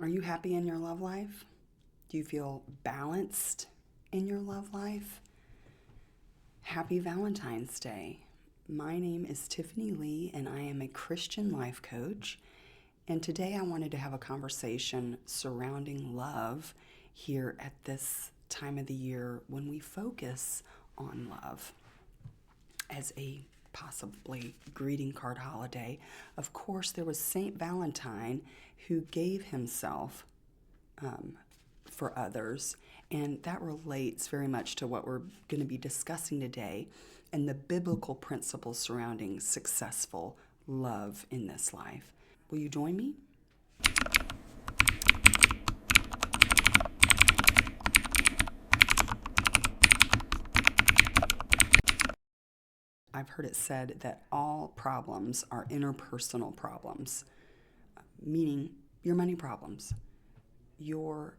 Are you happy in your love life? Do you feel balanced in your love life? Happy Valentine's Day. My name is Tiffany Lee, and I am a Christian life coach. And today I wanted to have a conversation surrounding love here at this time of the year when we focus on love as a possibly greeting card holiday. Of course, there was Saint Valentine who gave himself for others, and that relates very much to what we're going to be discussing today and the biblical principles surrounding successful love in this life. Will you join me? I've heard it said that all problems are interpersonal problems, meaning your money problems, your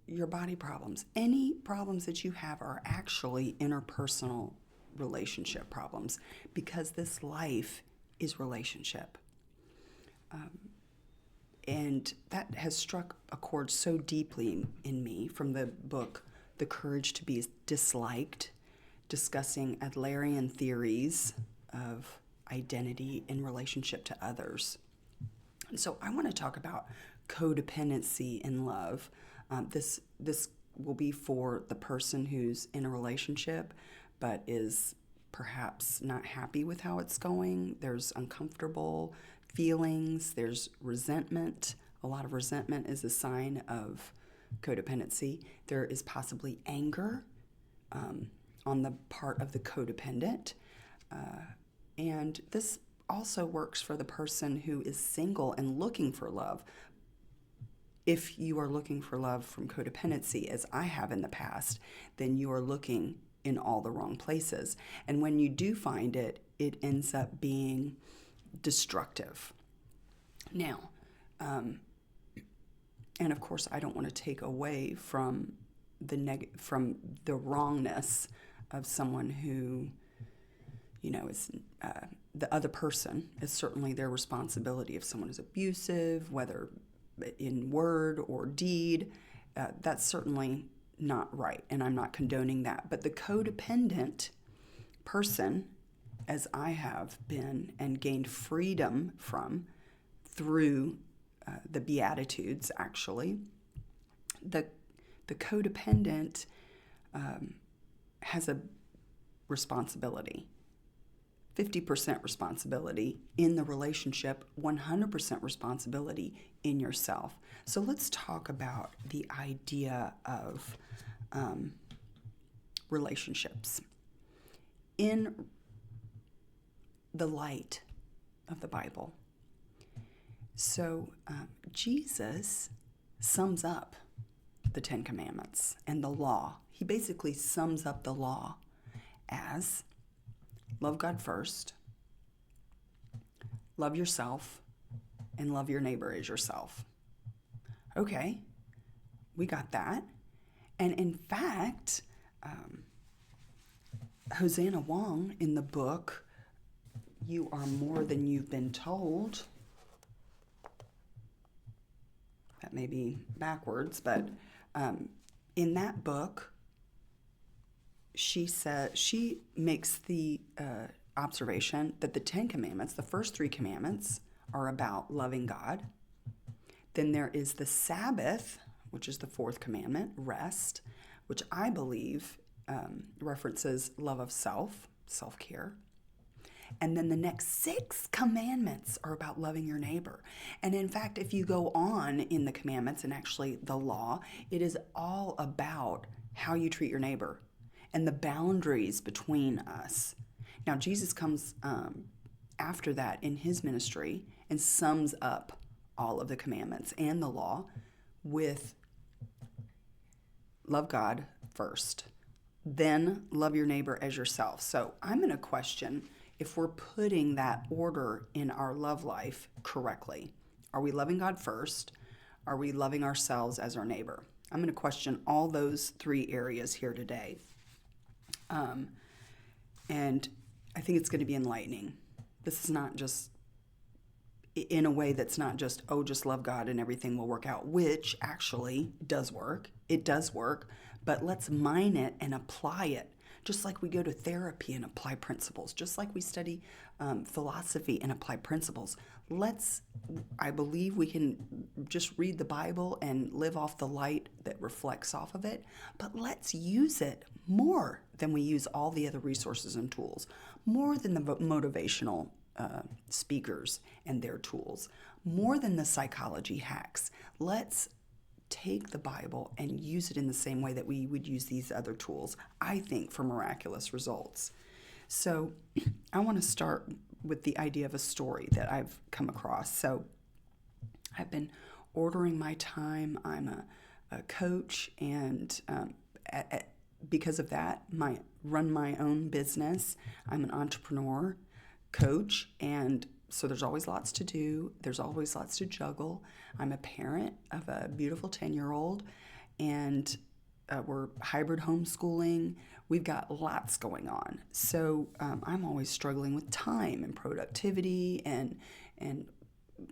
body problems. Any problems that you have are actually interpersonal relationship problems because this life is relationship. And that has struck a chord so deeply in me from the book, The Courage to Be Disliked, discussing Adlerian theories of identity in relationship to others. And so I want to talk about codependency in love. This will be for the person who's in a relationship but is perhaps not happy with how it's going. There's uncomfortable feelings. There's resentment. A lot of resentment is a sign of codependency. There is possibly anger on the part of the codependent. And this also works for the person who is single and looking for love. If you are looking for love from codependency, as I have in the past, then you are looking in all the wrong places. And when you do find it, it ends up being destructive. Now, and of course, I don't want to take away from from the wrongness of someone who, is the other person. Is certainly their responsibility. If someone is abusive, whether in word or deed, that's certainly not right, and I'm not condoning that. But the codependent person, as I have been and gained freedom from through the Beatitudes, actually, the codependent has a responsibility, 50% responsibility in the relationship, 100% responsibility in yourself. So let's talk about the idea of relationships in the light of the Bible. So Jesus sums up the Ten Commandments and the law. He basically sums up the law as love God first, love yourself, and love your neighbor as yourself. Okay, we got that. And in fact, Hosanna Wong in the book, You Are More Than You've Been Told, that may be backwards, but in that book, she makes the observation that the Ten Commandments, the first three commandments, are about loving God. Then there is the Sabbath, which is the fourth commandment, rest, which I believe references love of self, self-care. And then the next 6 commandments are about loving your neighbor. And in fact, if you go on in the commandments and actually the law, it is all about how you treat your neighbor and the boundaries between us. Now, Jesus comes after that in his ministry and sums up all of the commandments and the law with love God first, then love your neighbor as yourself. So I'm going to question if we're putting that order in our love life correctly. Are we loving God first? Are we loving ourselves as our neighbor? I'm going to question all those 3 areas here today. And I think it's going to be enlightening. This is not just in a way that's not just, oh, just love God and everything will work out, which actually does work. It does work, but let's mine it and apply it. Just like we go to therapy and apply principles, just like we study philosophy and apply principles. I believe we can just read the Bible and live off the light that reflects off of it, but let's use it more than we use all the other resources and tools, more than the motivational speakers and their tools, more than the psychology hacks. Let's take the Bible and use it in the same way that we would use these other tools, I think, for miraculous results. So I want to start with the idea of a story that I've come across. So I've been ordering my time. I'm a coach, and because of that, run my own business. I'm an entrepreneur, coach, and so there's always lots to do. There's always lots to juggle. I'm a parent of a beautiful 10-year-old, and we're hybrid homeschooling. We've got lots going on. So I'm always struggling with time and productivity and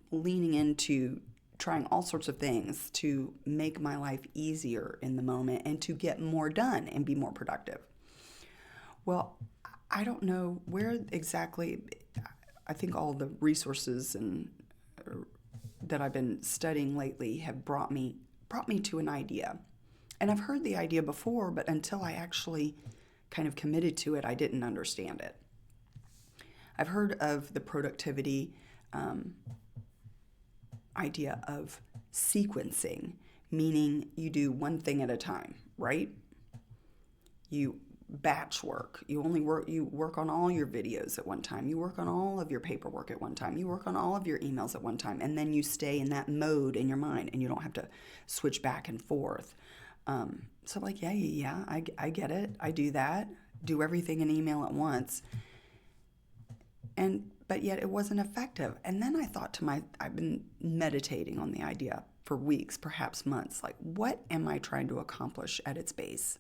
leaning into trying all sorts of things to make my life easier in the moment and to get more done and be more productive. Well, I don't know where exactly. I think all the resources that I've been studying lately have brought me to an idea. And I've heard the idea before, but until I actually kind of committed to it, I didn't understand it. I've heard of the productivity idea of sequencing, meaning you do one thing at a time, right? You batch work. You work on all your videos at one time. You work on all of your paperwork at one time. You work on all of your emails at one time. And then you stay in that mode in your mind and you don't have to switch back and forth. So like, yeah, I get it. I do that. Do everything in email at once. But yet it wasn't effective. And then I thought I've been meditating on the idea for weeks, perhaps months. Like, what am I trying to accomplish at its base?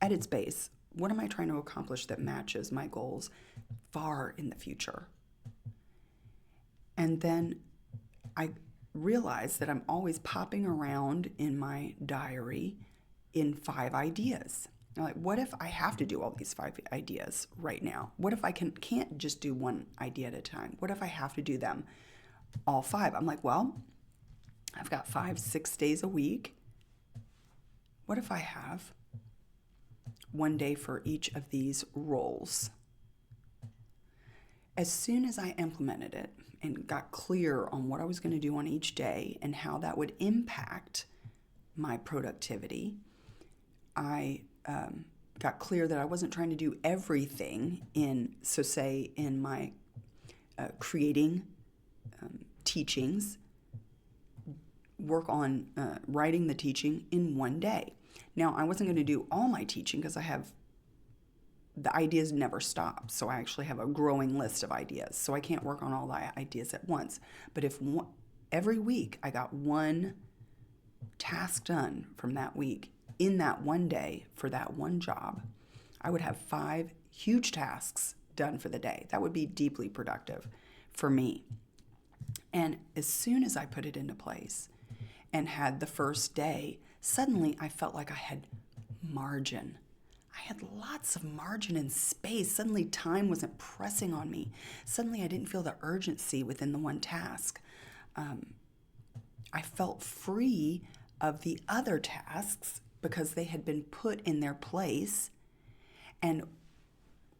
At its base, what am I trying to accomplish that matches my goals far in the future? And then I realized that I'm always popping around in my diary in 5 ideas. I'm like, what if I have to do all these 5 ideas right now? What if I can't just do one idea at a time? What if I have to do them all 5? I'm like, well, I've got 5-6 days a week. What if I have one day for each of these roles? As soon as I implemented it and got clear on what I was going to do on each day and how that would impact my productivity, I got clear that I wasn't trying to do everything in my creating teachings, work on writing the teaching in one day. Now, I wasn't going to do all my teaching because the ideas never stop. So I actually have a growing list of ideas. So I can't work on all the ideas at once. But if every week I got one task done from that week in that one day for that one job, I would have 5 huge tasks done for the day. That would be deeply productive for me. And as soon as I put it into place and had the first day, suddenly I felt like I had margin. I had lots of margin and space. Suddenly time wasn't pressing on me. Suddenly I didn't feel the urgency within the one task. I felt free of the other tasks because they had been put in their place. And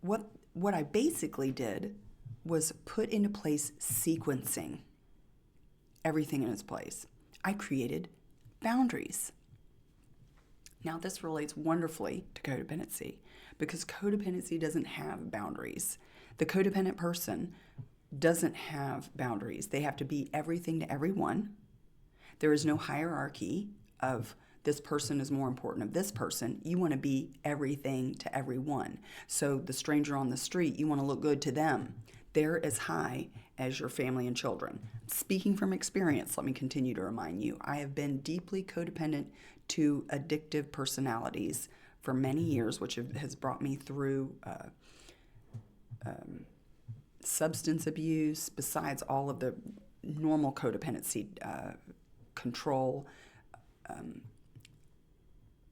what I basically did was put into place sequencing everything in its place. I created boundaries. Now, this relates wonderfully to codependency because codependency doesn't have boundaries. The codependent person doesn't have boundaries. They have to be everything to everyone. There is no hierarchy of this person is more important of this person. You want to be everything to everyone. So the stranger on the street, you want to look good to them. They're as high as your family and children. Speaking from experience, let me continue to remind you, I have been deeply codependent to addictive personalities for many years, which has brought me through substance abuse, besides all of the normal codependency, control,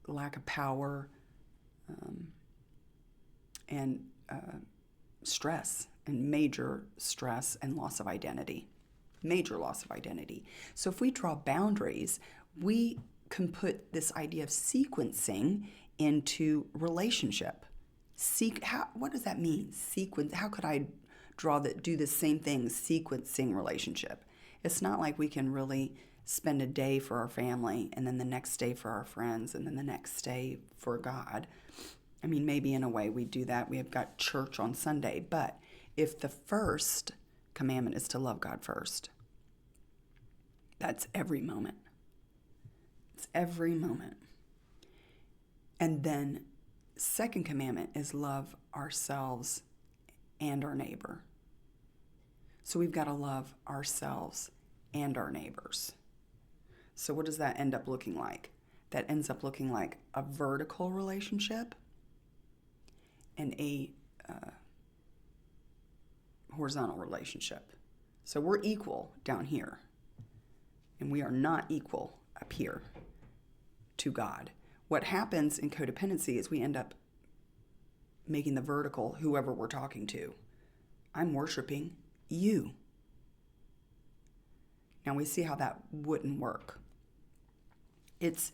lack of power, and stress, and major stress and loss of identity. Major loss of identity. So if we draw boundaries, we can put this idea of sequencing into relationship. What does that mean? Sequence. How could I do the same thing, sequencing relationship? It's not like we can really spend a day for our family and then the next day for our friends and then the next day for God. I mean, maybe in a way we do that. We have got church on Sunday, but if the first commandment is to love God first, that's every moment. It's every moment. And then second commandment is love ourselves and our neighbor. So we've got to love ourselves and our neighbors. So what does that end up looking like? That ends up looking like a vertical relationship and a horizontal relationship. So we're equal down here, and we are not equal up here to God. What happens in codependency is we end up making the vertical whoever we're talking to. I'm worshiping you. Now we see how that wouldn't work. It's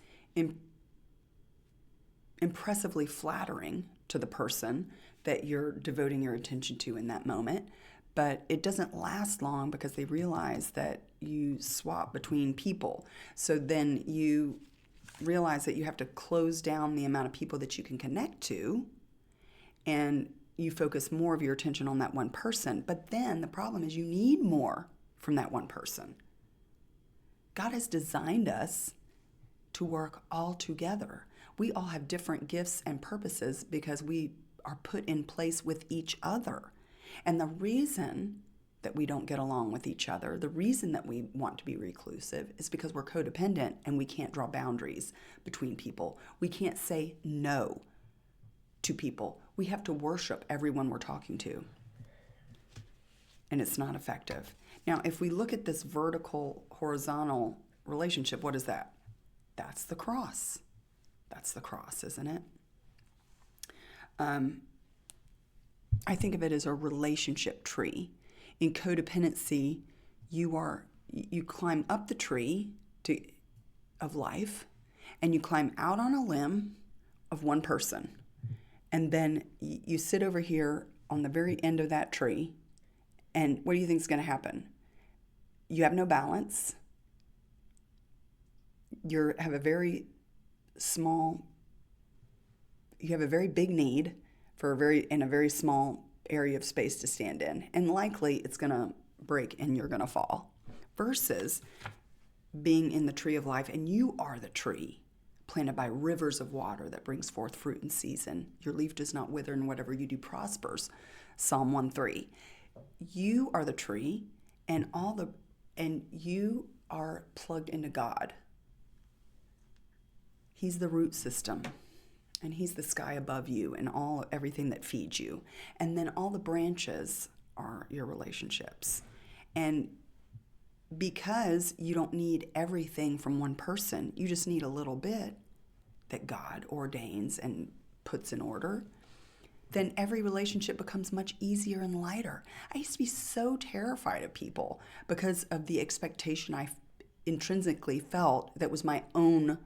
impressively flattering to the person that you're devoting your attention to in that moment, but it doesn't last long because they realize that you swap between people. So then you realize that you have to close down the amount of people that you can connect to, and you focus more of your attention on that one person. But then the problem is you need more from that one person. God has designed us to work all together. We all have different gifts and purposes because we are put in place with each other. And the reason that we don't get along with each other, the reason that we want to be reclusive, is because we're codependent and we can't draw boundaries between people. We can't say no to people. We have to worship everyone we're talking to. And it's not effective. Now, if we look at this vertical, horizontal relationship, what is that? That's the cross. That's the cross, isn't it? I think of it as a relationship tree. In codependency, you climb up the tree of life, and you climb out on a limb of one person. And then you sit over here on the very end of that tree, and what do you think is going to happen? You have no balance. You have a very big need in a very small area of space to stand in, and likely it's going to break and you're going to fall, versus being in the tree of life, and you are the tree planted by rivers of water that brings forth fruit in season. Your leaf does not wither, and whatever you do prospers. Psalm 1:3. You are the tree, and you are plugged into God. He's the root system, and he's the sky above you and everything that feeds you. And then all the branches are your relationships. And because you don't need everything from one person, you just need a little bit that God ordains and puts in order, then every relationship becomes much easier and lighter. I used to be so terrified of people because of the expectation I intrinsically felt that was my own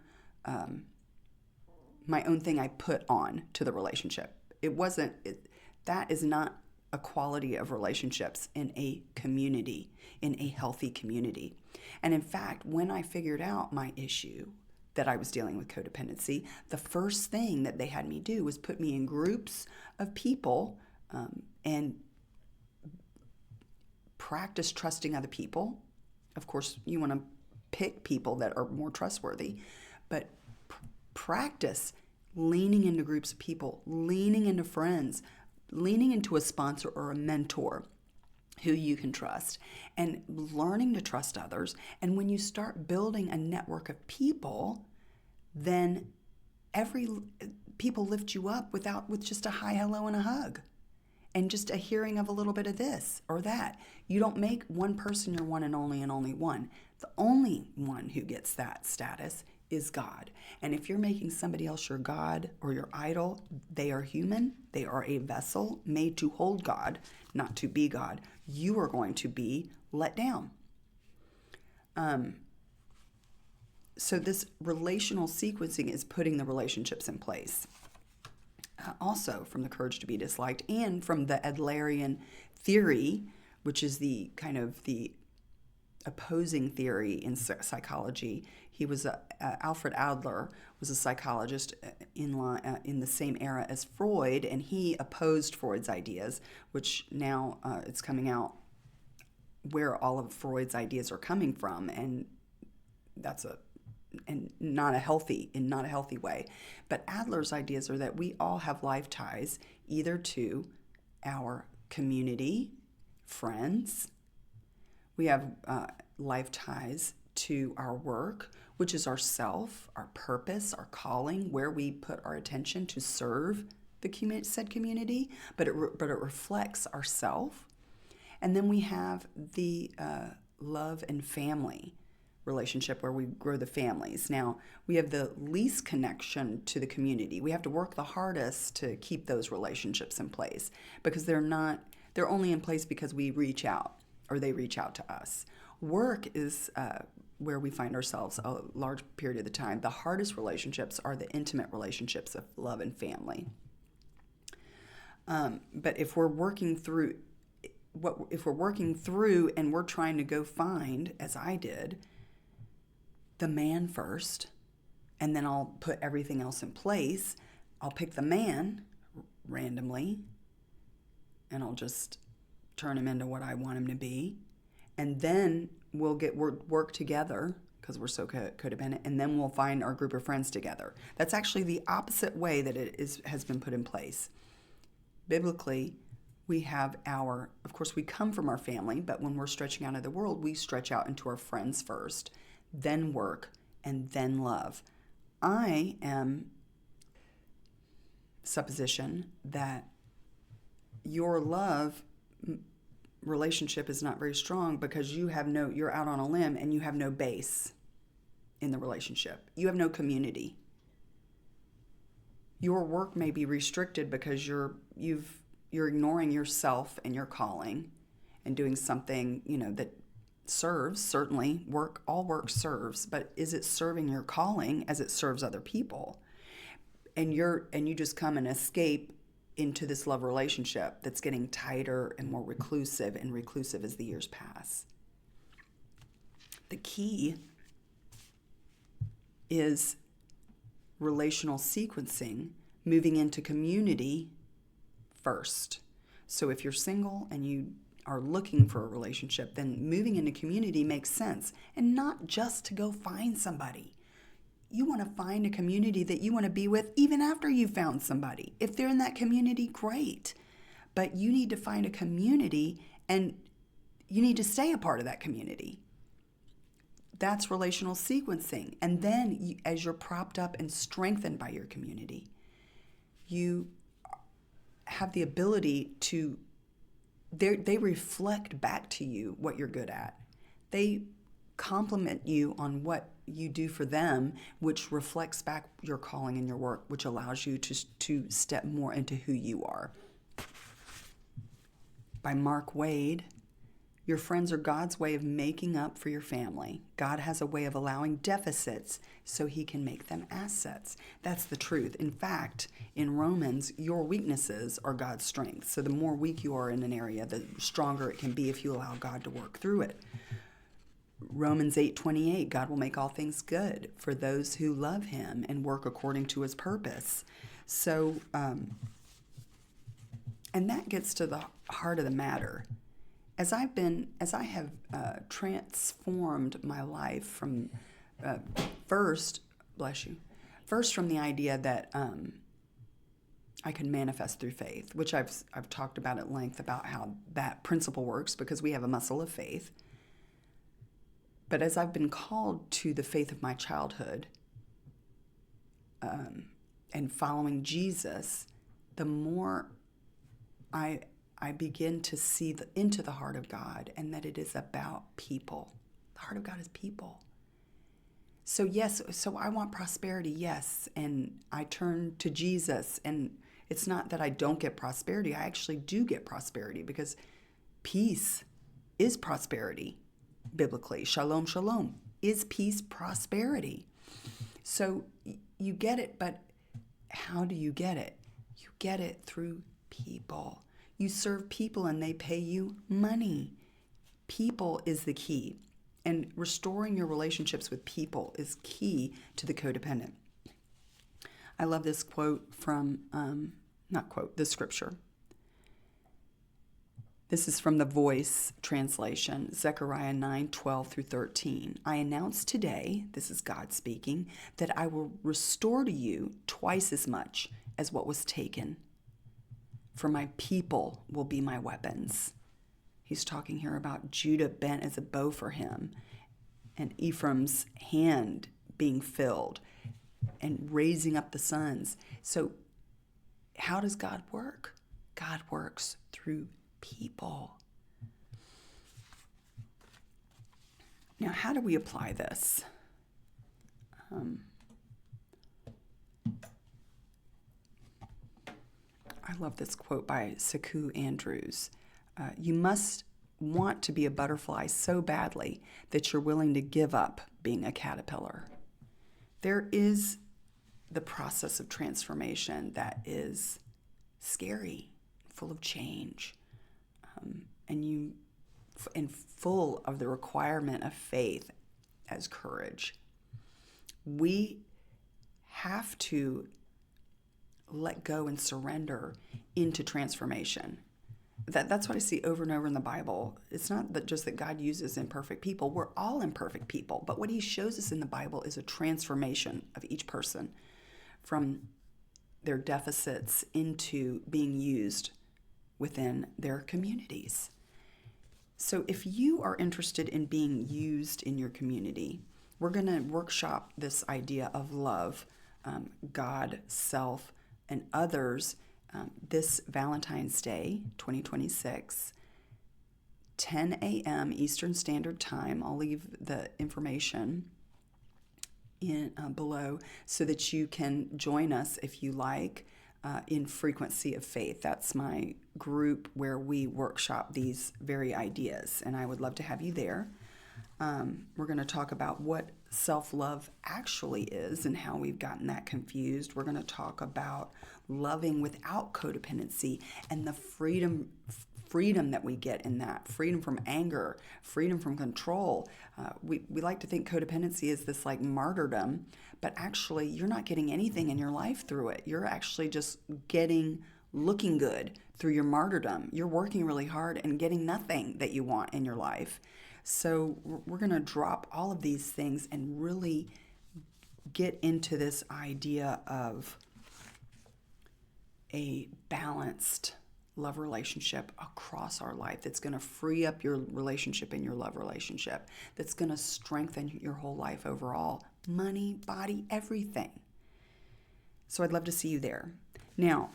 thing I put on to the relationship. That is not a quality of relationships in a community, in a healthy community. And in fact, when I figured out my issue that I was dealing with codependency, the first thing that they had me do was put me in groups of people and practice trusting other people. Of course, you want to pick people that are more trustworthy, but practice leaning into groups of people, leaning into friends, leaning into a sponsor or a mentor who you can trust, and learning to trust others. And when you start building a network of people, then people lift you up with just a hi, hello, and a hug. and just a hearing of a little bit of this or that. You don't make one person your one and only one. The only one who gets that status is God. And if you're making somebody else your God or your idol, they are human. They are a vessel made to hold God, not to be God. You are going to be let down. So this relational sequencing is putting the relationships in place. Also from the courage to be disliked, and from the Adlerian theory, which is the kind of the opposing theory in psychology. He was Alfred Adler was a psychologist in the same era as Freud, and he opposed Freud's ideas, which now it's coming out where all of Freud's ideas are coming from, and that's not a healthy way. But Adler's ideas are that we all have life ties either to our community, friends. We have life ties to our work, which is our self, our purpose, our calling, where we put our attention to serve the said community, but it reflects our self. And then we have the love and family relationship where we grow the families. Now, we have the least connection to the community. We have to work the hardest to keep those relationships in place because they're only in place because we reach out or they reach out to us. Work is where we find ourselves a large period of the time. The hardest relationships are the intimate relationships of love and family. But if we're working through and we're trying to go find, as I did, the man first, and then I'll put everything else in place. I'll pick the man randomly, and I'll just turn him into what I want him to be. And then we'll work together because we're so codependent, and then we'll find our group of friends together. That's actually the opposite way that has been put in place. Biblically, we have of course, we come from our family, but when we're stretching out of the world, we stretch out into our friends first, then work, and then love. I am supposition that your love relationship is not very strong because you're out on a limb and you have no base in the relationship. You have no community. Your work may be restricted because you're ignoring yourself and your calling and doing something, that serves. Certainly all work serves, but is it serving your calling as it serves other people? And you just come and escape into this love relationship that's getting tighter and more reclusive as the years pass. The key is relational sequencing, moving into community first. So if you're single and you are looking for a relationship, then moving into community makes sense. And not just to go find somebody. You want to find a community that you want to be with even after you've found somebody. If they're in that community, great. But you need to find a community and you need to stay a part of that community. That's relational sequencing. And then as you're propped up and strengthened by your community, you have the ability to they reflect back to you what you're good at. They compliment you on what you do for them, which reflects back your calling and your work, which allows you to step more into who you are. By Mark Wade, your friends are God's way of making up for your family. God has a way of allowing deficits so he can make them assets. That's the truth. In fact, in Romans, your weaknesses are God's strength. So the more weak you are in an area, the stronger it can be if you allow God to work through it. Romans 8:28, God will make all things good for those who love him and work according to his purpose. So, and that gets to the heart of the matter. As I have transformed my life from first from the idea that I can manifest through faith, which I've talked about at length about how that principle works because we have a muscle of faith. But as I've been called to the faith of my childhood and following Jesus, the more I I begin to see into the heart of God, and that it is about people. The heart of God is people. So yes, so I want prosperity, yes, and I turn to Jesus, and it's not that I don't get prosperity. I actually do get prosperity, because peace is prosperity biblically. Shalom, shalom. Is peace prosperity? So you get it, but how do you get it? You get it through people. You serve people and they pay you money. People is the key. And restoring your relationships with people is key to the codependent. I love this quote from, the scripture. This is from the Voice translation, Zechariah 9:12 through 13. I announce today, this is God speaking, that I will restore to you twice as much as what was taken. For my people will be my weapons. He's talking here about Judah bent as a bow for him, and Ephraim's hand being filled, and raising up the sons. So how does God work? God works through people. Now, how do we apply this? I love this quote by Sekou Andrews. You must want to be a butterfly so badly that you're willing to give up being a caterpillar. There is the process of transformation that is scary, full of change, and full of the requirement of faith as courage. We have to let go and surrender into transformation. That's what I see over and over in the Bible. It's not that just that God uses imperfect people. We're all imperfect people. But what he shows us in the Bible is a transformation of each person from their deficits into being used within their communities. So if you are interested in being used in your community, we're going to workshop this idea of love, God, self, and others this Valentine's Day, 2026, 10 a.m. Eastern Standard Time. I'll leave the information in below so that you can join us if you like in Frequency of Faith. That's my group where we workshop these very ideas, and I would love to have you there. We're going to talk about what self-love actually is and how we've gotten that confused. We're going to talk about loving without codependency and the freedom that we get in that, freedom from anger, freedom from control. We like to think codependency is this like martyrdom, but actually you're not getting anything in your life through it. You're actually just looking good through your martyrdom. You're working really hard and getting nothing that you want in your life. So we're going to drop all of these things and really get into this idea of a balanced love relationship across our life that's going to free up your relationship and your love relationship, that's going to strengthen your whole life overall, money, body, everything. So I'd love to see you there. Now,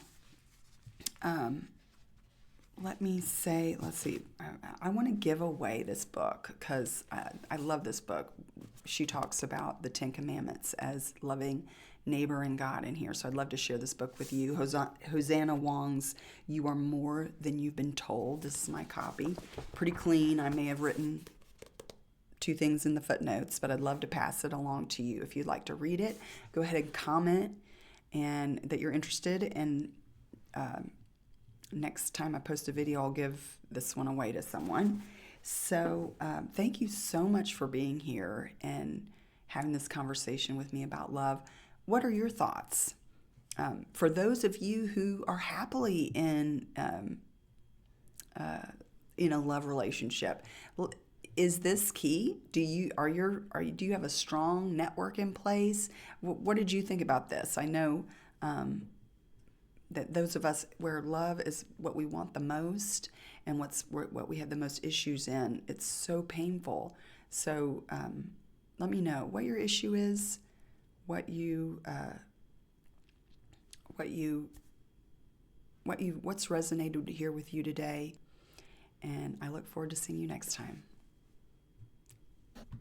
let's see, I want to give away this book because I love this book. She talks about the 10 Commandments as loving neighbor and God in here. So I'd love to share this book with you. Hosanna Wong's You Are More Than You've Been Told. This is my copy. Pretty clean. I may have written 2 things in the footnotes, but I'd love to pass it along to you. If you'd like to read it, go ahead and comment and that you're interested, and next time I post a video, I'll give this one away to someone. So thank you so much for being here and having this conversation with me about love. What are your thoughts? For those of you who are happily in a love relationship, is this key? Do you have a strong network in place? What did you think about this? I know that those of us where love is what we want the most and what we have the most issues in, it's so painful. So let me know what your issue is, what you what's resonated here with you today. And I look forward to seeing you next time.